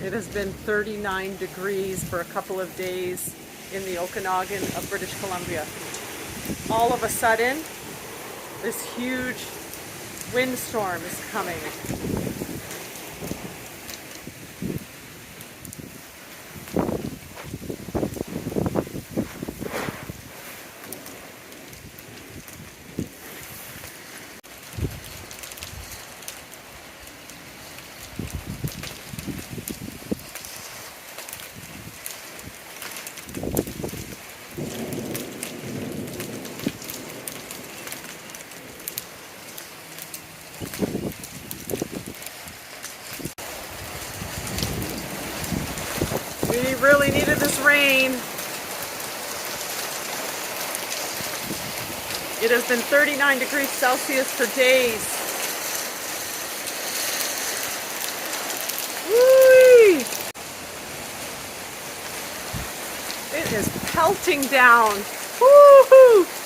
It has been 39 degrees for a couple of days in the Okanagan of British Columbia. All of a sudden, this huge windstorm is coming. We really needed this rain. It has been 39 degrees Celsius for days. Whee! It is pelting down. Woo-hoo!